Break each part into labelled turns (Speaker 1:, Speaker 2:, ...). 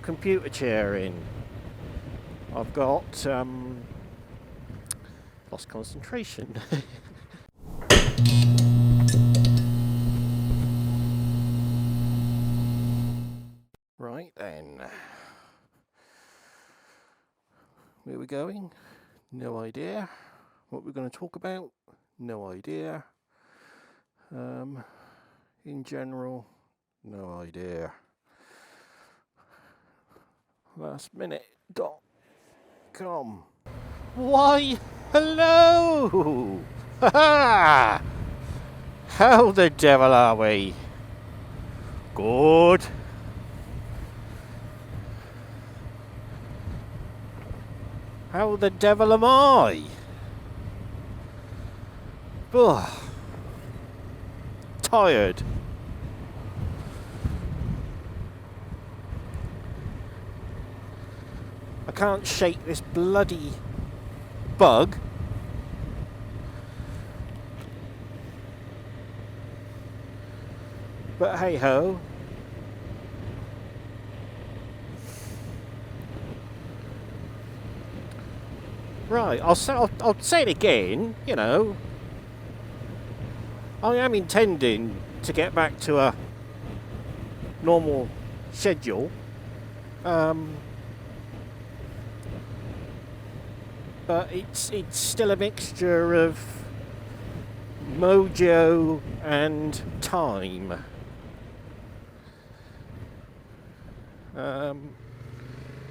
Speaker 1: computer chair in. I've got lost concentration. Right then. Where we're going? No idea. What we're going to talk about? No idea. In general, no idea. Lastminute.com. Why, hello! Ha ha! How the devil are we? Good. How the devil am I? Ugh. Tired. I can't shake this bloody bug. But hey ho. Right, I'll say it again, you know. I am intending to get back to a normal schedule. But it's still a mixture of mojo and time.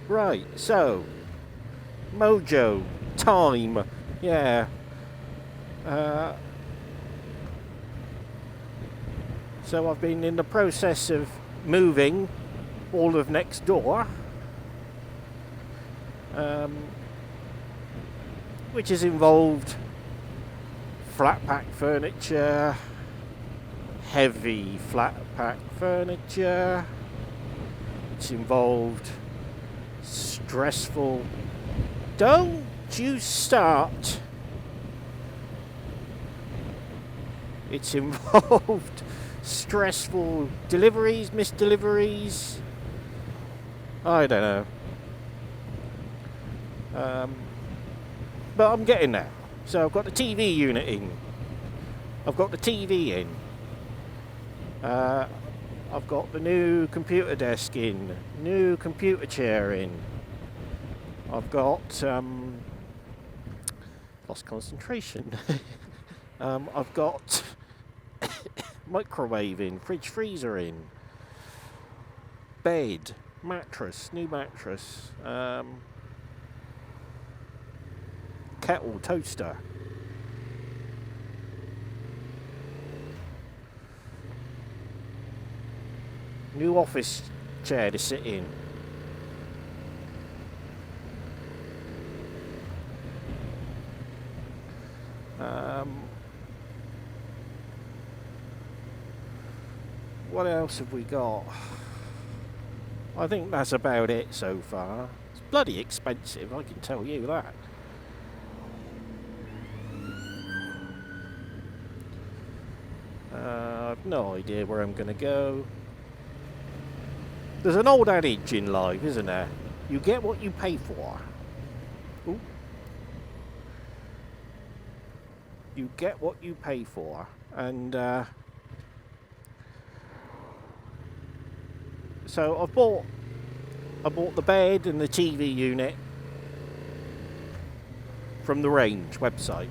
Speaker 1: Right, so mojo, time, yeah. So I've been in the process of moving all of next door, which has involved flat pack furniture, heavy flat pack furniture. It's involved stressful. Don't you start. It's involved stressful deliveries, missed deliveries. I don't know. But I'm getting there. So I've got the TV unit in. I've got the TV in. I've got the new computer desk in. New computer chair in. I've got lost concentration. I've got microwave in, fridge freezer in, bed, mattress, new mattress, kettle, toaster. New office chair to sit in. What else have we got? I think that's about it so far. It's bloody expensive, I can tell you that. I've no idea where I'm going to go. There's an old adage in life, isn't there? You get what you pay for. Ooh. You get what you pay for. And so I bought the bed and the TV unit from the Range website.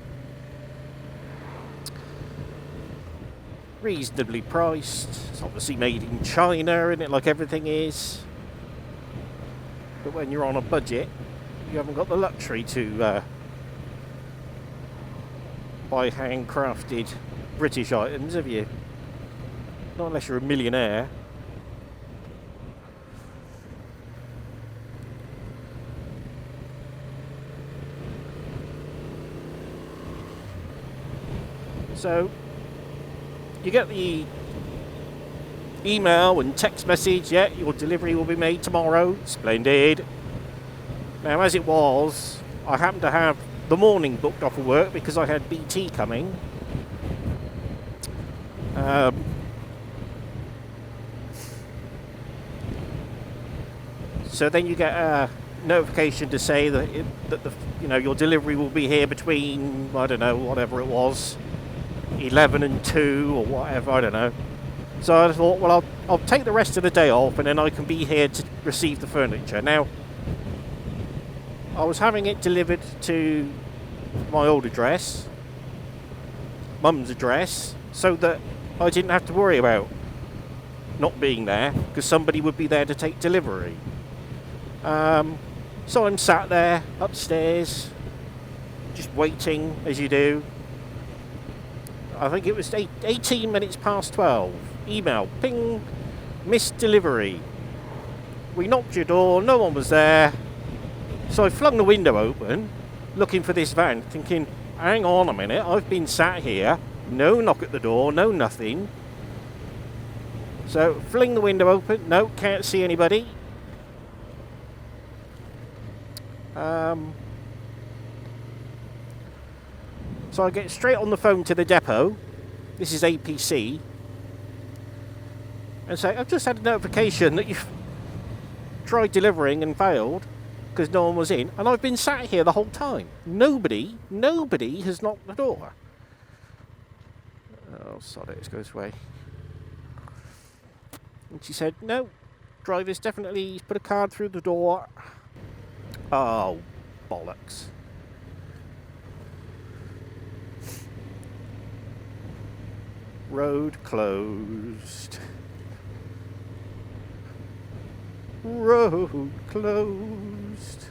Speaker 1: Reasonably priced. It's obviously made in China, isn't it, like everything is. But when you're on a budget, you haven't got the luxury to buy handcrafted British items, have you? Not unless you're a millionaire. So you get the email and text message, yeah, your delivery will be made tomorrow. Splendid. Now, as it was, I happened to have the morning booked off of work because I had BT coming. So then you get a notification to say that your delivery will be here between, I don't know, whatever it was, 11 and 2 or whatever, I don't know. So I thought, well, I'll take the rest of the day off and then I can be here to receive the furniture. Now, I was having it delivered to my old address, Mum's address, so that I didn't have to worry about not being there, because somebody would be there to take delivery. So I'm sat there upstairs, just waiting, as you do. I think it was 18 minutes past 12. Email, ping, missed delivery. We knocked your door, no one was there. So I flung the window open, looking for this van, thinking, hang on a minute, I've been sat here, no knock at the door, no nothing. So fling the window open, no, can't see anybody. So I get straight on the phone to the depot. This is APC. And say, I've just had a notification that you've tried delivering and failed because no one was in. And I've been sat here the whole time. Nobody has knocked the door. Oh, sod it, let's go this way. And she said, no, driver's definitely put a card through the door. Oh, bollocks. Road closed. Road closed.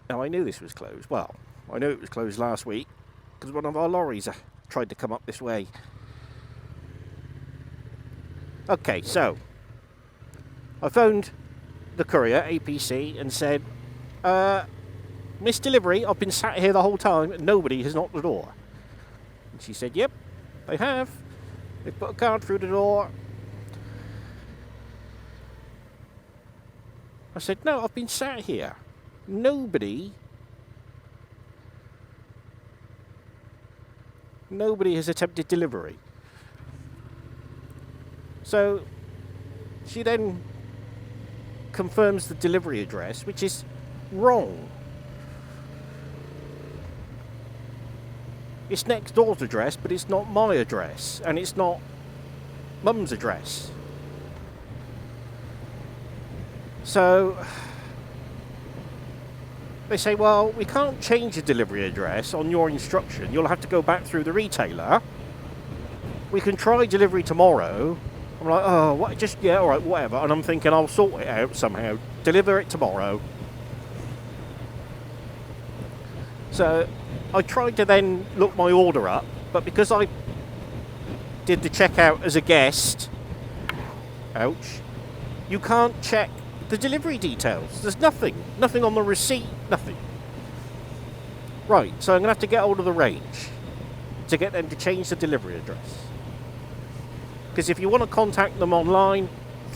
Speaker 1: Now, I knew this was closed. Well, I knew it was closed last week because one of our lorries tried to come up this way. Okay, so I phoned the courier, APC, and said, missed delivery, I've been sat here the whole time and nobody has knocked the door. And she said, yep, they have. They've put a card through the door. I said, no, I've been sat here. Nobody has attempted delivery. So she then confirms the delivery address, which is wrong. It's next door's address, but it's not my address, and it's not Mum's address. So they say, well, we can't change the delivery address on your instruction. You'll have to go back through the retailer. We can try delivery tomorrow. I'm like, oh, what? Just, yeah, all right, whatever. And I'm thinking I'll sort it out somehow. Deliver it tomorrow. So I tried to then look my order up, but because I did the checkout as a guest, ouch, you can't check the delivery details. There's nothing on the receipt, nothing. Right, so I'm going to have to get hold of the range to get them to change the delivery address. Because if you want to contact them online,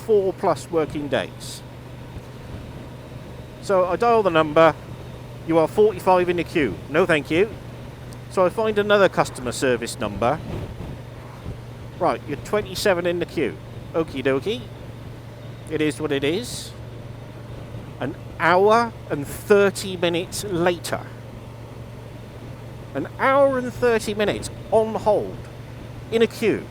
Speaker 1: 4+ working days. So I dial the number, you are 45 in the queue. No thank you. So I find another customer service number. Right, you're 27 in the queue. Okie dokie. It is what it is. An hour and 30 minutes later. An hour and 30 minutes on hold in a queue.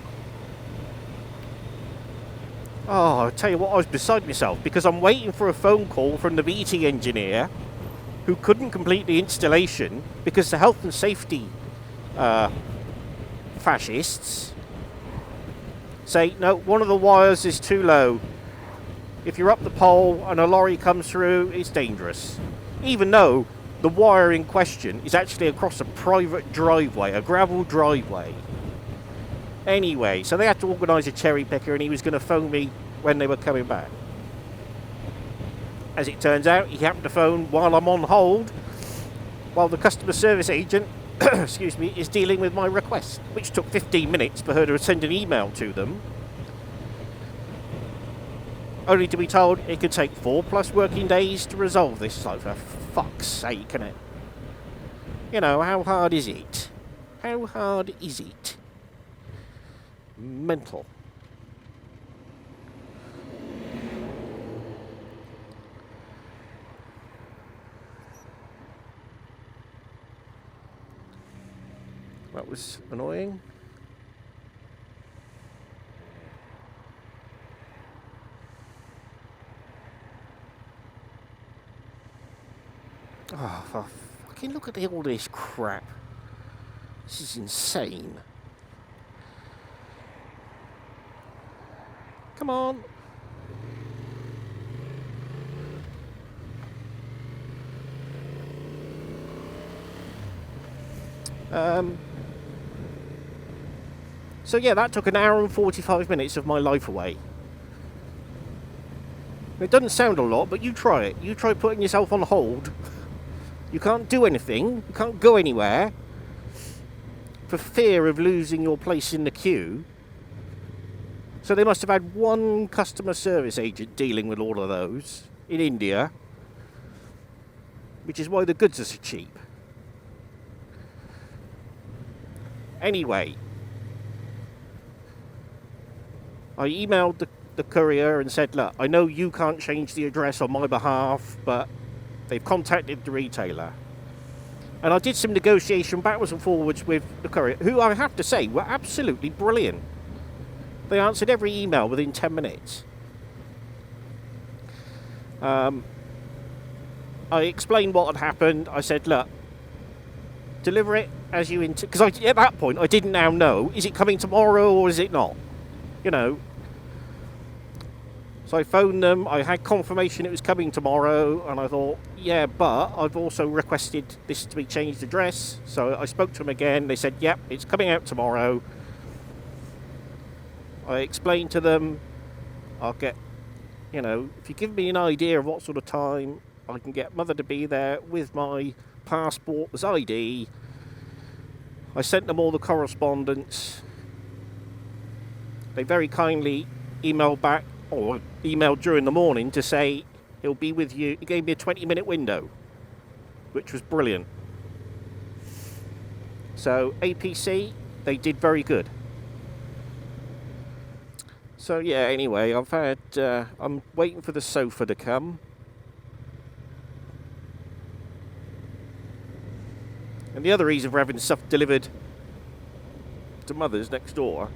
Speaker 1: Oh, I'll tell you what, I was beside myself because I'm waiting for a phone call from the BT engineer who couldn't complete the installation because the health and safety fascists say, no, one of the wires is too low. If you're up the pole and a lorry comes through, it's dangerous. Even though the wire in question is actually across a private driveway, a gravel driveway. Anyway, so they had to organise a cherry picker and he was going to phone me when they were coming back. As it turns out, he happened to phone while I'm on hold, while the customer service agent, excuse me, is dealing with my request, which took 15 minutes for her to send an email to them. only to be told it could take 4+ working days to resolve this. Like, for fuck's sake, innit? You know, how hard is it? How hard is it? Mental. That was annoying. Oh, for fucking look at all this crap. This is insane. Come on. So yeah, that took an hour and 45 minutes of my life away. It doesn't sound a lot, but you try it. You try putting yourself on hold. You can't do anything. You can't go anywhere. For fear of losing your place in the queue. So they must have had one customer service agent dealing with all of those in India. Which is why the goods are so cheap. Anyway. I emailed the courier and said, look, I know you can't change the address on my behalf, but they've contacted the retailer. And I did some negotiation backwards and forwards with the courier, who I have to say were absolutely brilliant. They answered every email within 10 minutes. I explained what had happened. I said, look, deliver it as you... Because at that point, I didn't now know, is it coming tomorrow or is it not? You know. So I phoned them, I had confirmation it was coming tomorrow, and I thought, yeah, but I've also requested this to be changed address. So I spoke to them again, they said, yep, it's coming out tomorrow. I explained to them, I'll get, you know, if you give me an idea of what sort of time, I can get Mother to be there with my passport as ID. I sent them all the correspondence. They very kindly emailed back, or emailed during the morning to say he'll be with you. He gave me a 20-minute window, which was brilliant. So APC, they did very good. So yeah, anyway, I've had, I'm waiting for the sofa to come. And the other reason for having stuff delivered to Mother's next door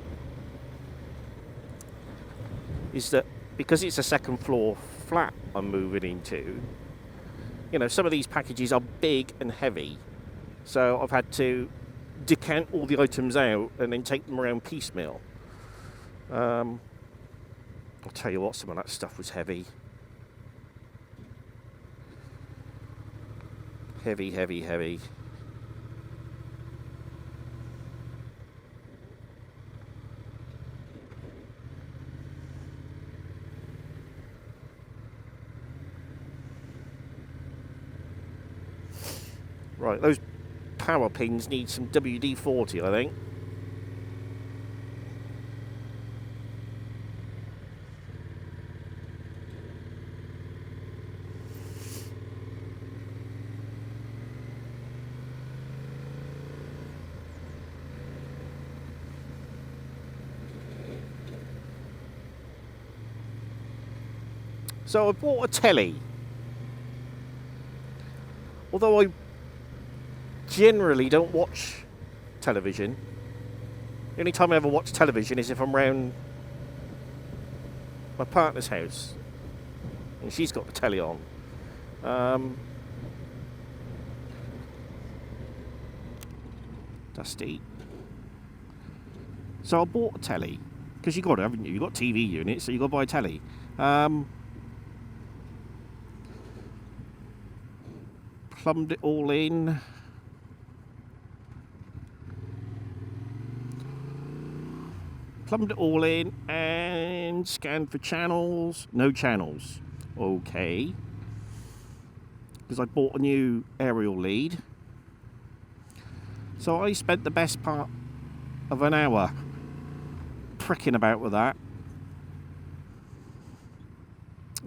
Speaker 1: is that because it's a second floor flat I'm moving into, you know, some of these packages are big and heavy. So I've had to decant all the items out and then take them around piecemeal. I'll tell you what, some of that stuff was heavy. Heavy, heavy, heavy. Right, those power pins need some WD-40, I think. So I bought a telly. Although I generally don't watch television. The only time I ever watch television is if I'm around my partner's house and she's got the telly on. Dusty. So I bought a telly because you got it, haven't you? You got TV units, so you got to buy a telly. Plumbed it all in. Plumbed it all in and scanned for channels. No channels. Okay. Because I bought a new aerial lead. So I spent the best part of an hour pricking about with that.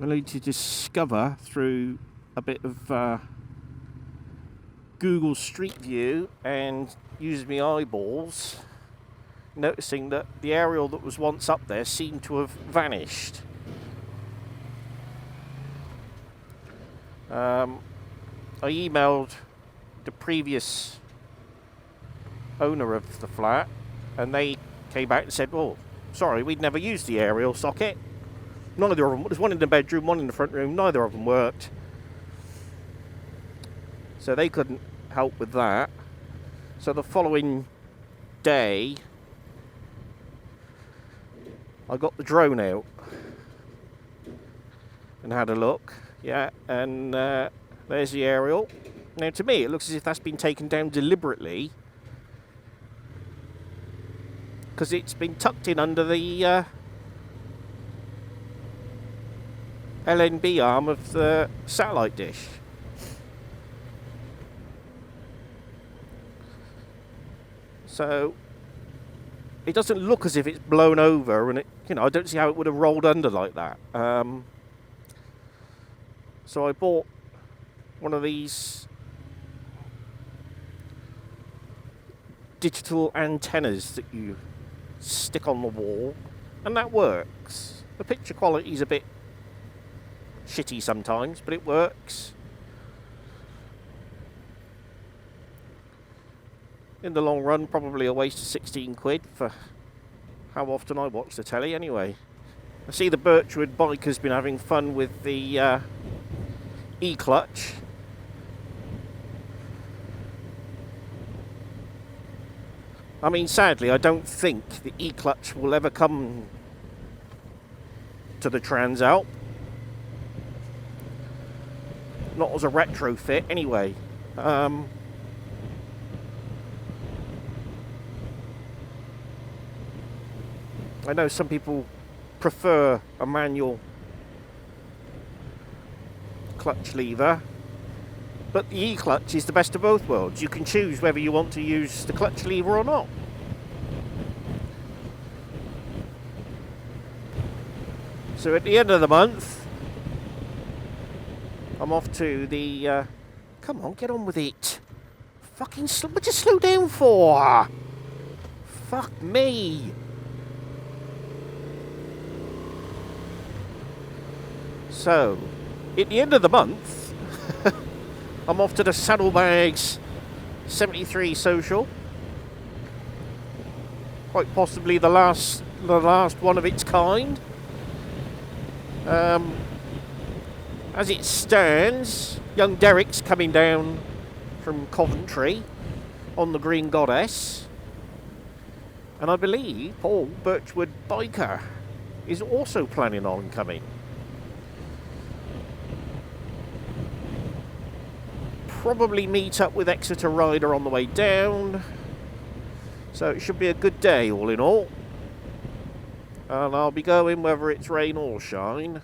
Speaker 1: only to discover through a bit of Google Street View and using my eyeballs, noticing that the aerial that was once up there seemed to have vanished. I emailed the previous owner of the flat, and they came back and said, "Oh, sorry, we'd never used the aerial socket. Neither of them. There's one in the bedroom, one in the front room. Neither of them worked, so they couldn't help with that." So the following day, I got the drone out and had a look. Yeah, and there's the aerial. Now, to me, it looks as if that's been taken down deliberately, because it's been tucked in under the LNB arm of the satellite dish. So it doesn't look as if it's blown over, and I don't see how it would have rolled under like that. So I bought one of these digital antennas that you stick on the wall, and that works. The picture quality is a bit shitty sometimes, but it works. In the long run, probably a waste of 16 quid for how often I watch the telly anyway. I see the Birchwood biker's been having fun with the E-clutch. I mean, sadly, I don't think the E-clutch will ever come to the Transalp. Not as a retrofit, anyway. I know some people prefer a manual clutch lever, but the E-clutch is the best of both worlds. You can choose whether you want to use the clutch lever or not. So at the end of the month, I'm off to the... come on, get on with it. Fucking what you slow down for? Fuck me. So, at the end of the month, I'm off to the Saddlebags 73 social. Quite possibly the last one of its kind. As it stands, young Derek's coming down from Coventry on the Green Goddess. And I believe Paul Birchwood Biker is also planning on coming. Probably meet up with Exeter Rider on the way down. So it should be a good day all in all. And I'll be going whether it's rain or shine.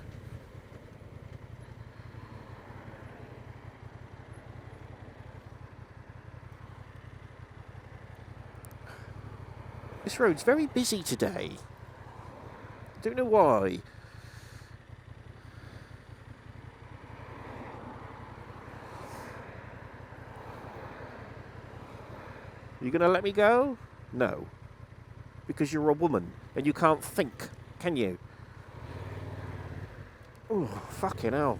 Speaker 1: This road's very busy today. Don't know why. You gonna let me go? No. Because you're a woman and you can't think, can you? Oh, fucking hell.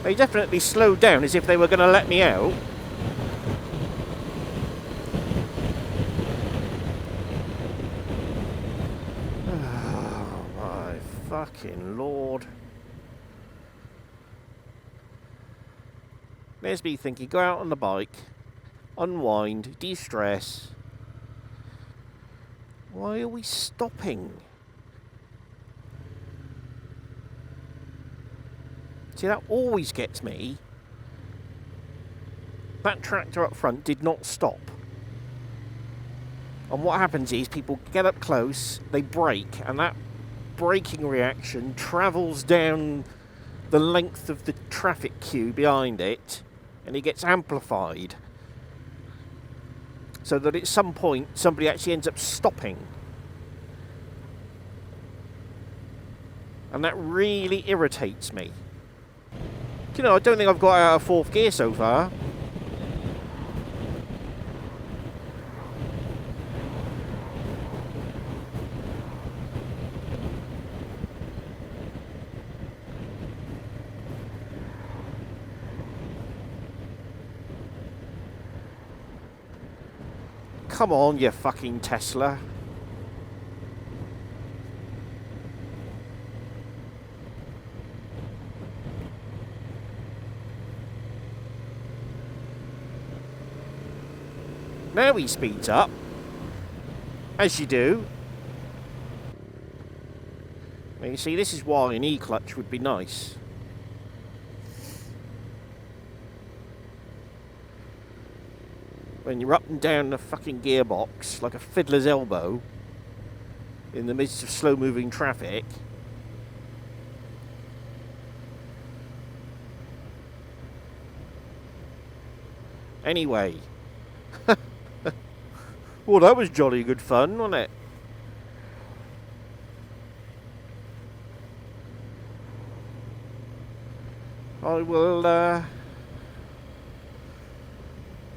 Speaker 1: They definitely slowed down as if they were gonna let me out. Oh my fucking Lord. There's me thinking, go out on the bike, unwind, de-stress. Why are we stopping? See, that always gets me. That tractor up front did not stop. And what happens is people get up close, they brake, and that braking reaction travels down the length of the traffic queue behind it, and it gets amplified. so that at some point somebody actually ends up stopping. And that really irritates me. You know, I don't think I've got out of fourth gear so far. Come on, you fucking Tesla. Now he speeds up, as you do. Now you see, this is why an E-clutch would be nice. When you're up and down the fucking gearbox like a fiddler's elbow in the midst of slow-moving traffic. Anyway. Well, that was jolly good fun, wasn't it?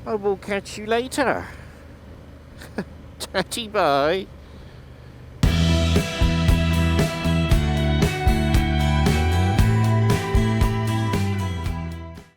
Speaker 1: I will catch you later. Tatty bye.